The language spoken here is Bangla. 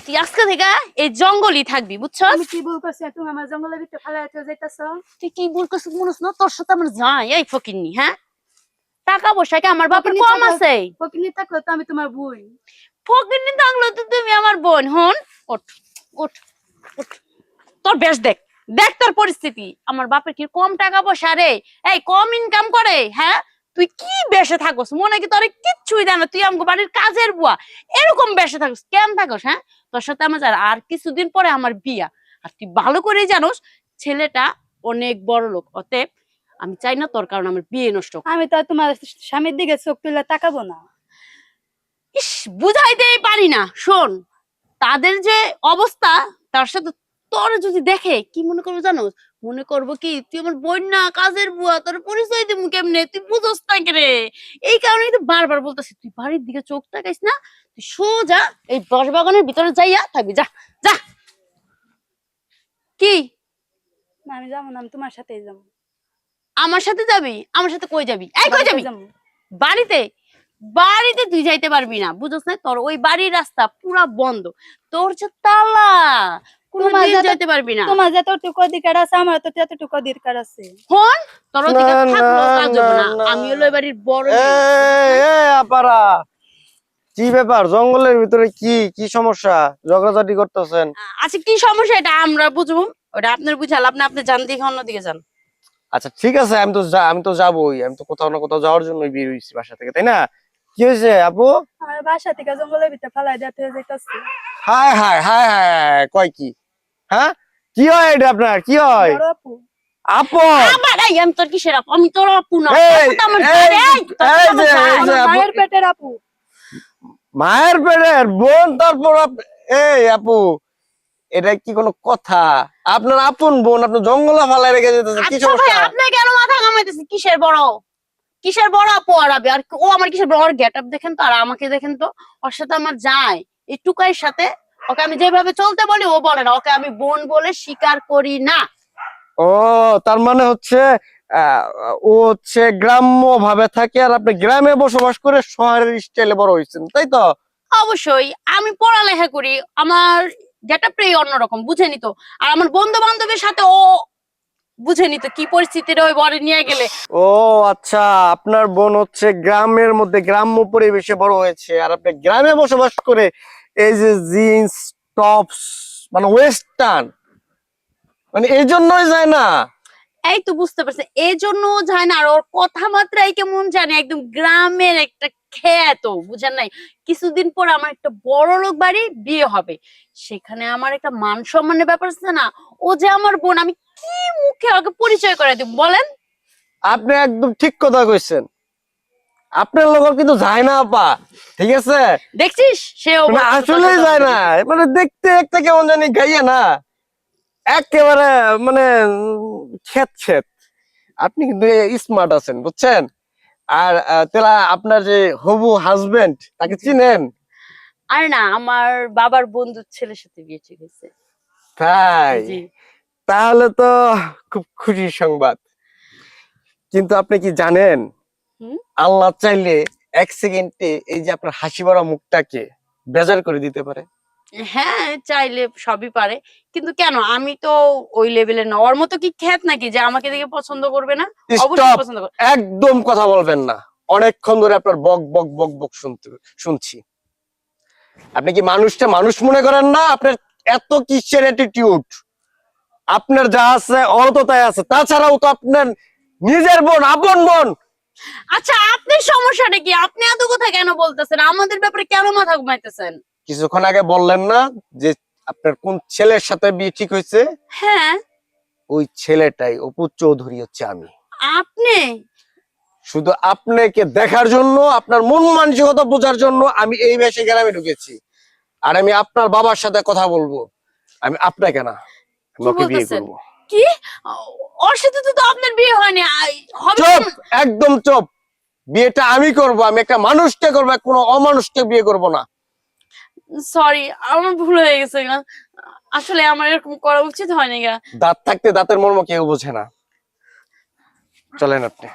তুই আজকে থেকে এই জঙ্গলই থাকবি, বুঝছস? আমি কি ভুল করছি তুমি আমার জঙ্গলের ভিতরে ফেলাইতে যাইতাছো? তুই কি ভুল করছিস মনে হচ্ছে না? তোর সাথে আমার যাই এই ফকিন্নি, হ্যাঁ? টাকা পয়সা কি আমার বাপের কম আছে? ফকিনি থাকলে তো আমি তোমার বোন। ফকিন্নি থাকলে তো তুমি আমার বোন। হন, ওঠ ওঠ ওঠ। তোর বেশ দেখ, দেখ তোর পরিস্থিতি। আমার বাপের কি কম টাকা পয়সা রে? এই কম ইনকাম করে, হ্যাঁ? তুই কি বেশে থাকস? মনে কি তোর কিচ্ছুই জানা? তুই আমগো বাড়ির কাজের বুয়া, এরকম বেশে থাকস কেন থাকস? হ্যাঁ, তোর সাথে আমার আর কিছুদিন পরে আমার বিয়া। আর তুই ভালো করেই জানোস ছেলেটা অনেক বড় লোক, অতএব আমি চাই না তোর কারণে আমার বিয়ে নষ্ট হোক। আমি তো আর তোমার স্বামীর দিকে চোখ তুলে তাকাবো না। ইস, বুঝাইতেই পারি না। শোন, তাদের যে অবস্থা, তার সাথে তোর যদি দেখে কি মনে করবো জানো? মনে করবো কি তুই আমার বোন না, কাজের বুয়া, তোর পরিচয় দিবো কেমনে? তুই বুঝোস না কে রে? এই কারণেই তো বারবার বলতেছি তুই বাড়ির দিকে চোখ তাকাইস না, তুই সোজা এই বাগানের ভিতরে যাইয়া থাকবি। যা যা। কি? না আমি যাবো না, আমি তোমার সাথেই যাবো। আমার সাথে যাবি? আমার সাথে কই যাবি? এই কই যাবি? যাবো। বাড়িতে? বাড়িতে তুই যাইতে পারবি না, বুঝছ না? তোর ওই বাড়ির রাস্তা পুরা বন্ধ, তোর যে তালা, কোনদিন যাইতে পারবি না। তোমার যতটুকু অধিকার আছে আমার তো ততটুকু অধিকার আছে। হন, তোর অধিকার থাকলেও কাজ হবে না। আমি হলো এই বাড়ির বড় মেয়ে। আপারা, কি ব্যাপার? জঙ্গলের ভিতরে কি কি সমস্যা? ঝগড়াঝাটি করতেছেন? আচ্ছা, কি সমস্যা এটা আমরা বুঝবো, ওটা আপনার বুঝাল। আপনি যান দিকে, অন্যদিকে যান। আচ্ছা ঠিক আছে, আমি তো যাবোই। আমি তো কোথাও না কোথাও যাওয়ার জন্য বের হইছি বাসা থেকে, তাই না? কি হয়েছে আপু? আমার বাসা থেকে জঙ্গলের ভিতরে ফেলাই দিতে যাইতাছি। হায় হায় হায় হায়, কয় কি? হ্যাঁ, কি হয় এটা আপনার? কি হয় বড় আপু। আপু? আবার এই আমি তোর কিসের আপু? আমি তোর আপু না। এই, তোর সাথে আমার এই, এই, তোর সাথে এই আমার যে, যায়। এই যে, আপু। মায়ের পেটের আপু। মায়ের পেটের বোন? তারপর এই আপু, এটা কি কোনো কথা? আপনার আপন বোন আপনি জঙ্গলে ফালাই রেখে যেতেছেন, কি আচ্ছা ভাই, সমস্যা? আপনি কেন মাথা ঘামাইতেছেন? কিসের বড়? কিসের বড় আপু আর আবি? আর ও আমার কিসের বড়? ওর গেটআপ দেখেন তো, আর আমাকে দেখেন তো। ওর সাথে আমার যায় এই টুকাইয়ের সাথে। ওকে আমি যেভাবে চলতে বলি ও বলে না। ওকে আমি বোন বলে স্বীকার করি না। ও, তার মানে হচ্ছে আহ, ও হচ্ছে গ্রাম্য ভাবে থাকে, আর আপনি গ্রামে বসবাস করে শহরের স্টাইলে বড় হয়েছেন, তাই তো? অবশ্যই আমি পড়ালেখা করি, আমার গেটআপটাই অন্যরকম, বুঝে নিত। আর আমার বন্ধু বান্ধবের সাথে ও বুঝে নিত কি পরিস্থিতিটা ওই বরে নিয়ে গেলে। ও আচ্ছা, আপনার বোন হচ্ছে গ্রামের মধ্যে গ্রাম্য পরিবেশে বড় হয়েছে, আর আপনি গ্রামে বসবাস করে এই যে জিন্স টপস মানে ওয়েস্টার্ন, মানে এই জন্যই যায় না? এই তো বুঝতে পারছে, এই জন্য ও যায় না। আর ওর কথাবার্তাই কেমন জানে, একদম গ্রামের একটা খ্যাত, বুঝেন নাই? কিছুদিন পর আমার একটা বড় লোক বাড়ি বিয়ে হবে, সেখানে আমার একটা মান সম্মানের ব্যাপার আছে না? ও যে আমার বোন, আমি কি মুখে ওকে পরিচয় করে দিব বলেন? আপনি একদম ঠিক কথা কইছেন। আপনার লোক কিন্তু যায় না আপা, ঠিক আছে? দেখছিস সেও মানে আসলেই যায় না, মানে দেখতে একটা কেমন জানি গাইয়া না, একেবারে মানে ক্ষেত ক্ষেত। আপনি কিন্তু স্মার্ট আছেন, বুঝছেন? আর তেলা আপনার যে হবু হাজবেন্ড, তাকে চিনেন? আর না, আমার বাবার বন্ধুর ছেলের সাথে বিয়ে ঠিক হয়েছে। তাই? জি। তাহলে তো খুব খুশির সংবাদ। কিন্তু আপনি কি জানেন, হুম? আল্লাহ চাইলে এক সেকেন্ডে এই যে আপনার হাসি ভরা মুখটাকে বেজার করে দিতে পারে। হ্যাঁ, চাইলে সবই পারে। কিন্তু কেন? আমি তো ওই লেভেলের না। ওর মতো কি খ্যাত নাকি যে আমাকে দেখে পছন্দ করবে না? অবশ্যই স্টপ, পছন্দ করবে। একদম কথা বলবেন না। অনেকক্ষণ ধরে আপনার বক বক বক বক শুনছি। আপনি কি মানুষটা মানুষ মনে করেন না? আপনার এত কিসের অ্যাটিটিউড? আপনার যা আছে ওর তো তাই আছে, তাছাড়াও তো আপনার নিজের বোন, আপন বোন। আচ্ছা, আপনার সমস্যাটা কি? আপনি এত কথা কেন বলতেছেন? আমাদের ব্যাপারে কেন মাথা ঘুমাইতেছেন? কিছুক্ষণ আগে বললেন না যে আপনার কোন ছেলের সাথে বিয়ে ঠিক হয়েছে? হ্যাঁ। ওই ছেলেটাই অপু চৌধুরী হচ্ছে আমি। আপনি? শুধু আপনাকে দেখার জন্য, আপনার মন মানসিকতা বোঝার জন্য আমি এই বেশে গ্রামে ঢুকেছি। আর আমি আপনার বাবার সাথে কথা বলবো, আমি আপনাকে না, কি ওকে বিয়ে বলতেছেন? করবো। কি? ওর সাথে তো আপনার বিয়ে হয়নি। হবে চুপ, কেন? একদম চুপ। বিয়েটা আমি করব, আমি একটা মানুষকে করবো, কোনো অমানুষকে বিয়ে করব না। সরি, আমার ভুল হয়ে গেছে গা। আসলে আমার এরকম করা উচিত হয়নি গা। দাঁত থাকতে দাঁতের মর্ম কেউ বোঝে না। চলেন আপনি।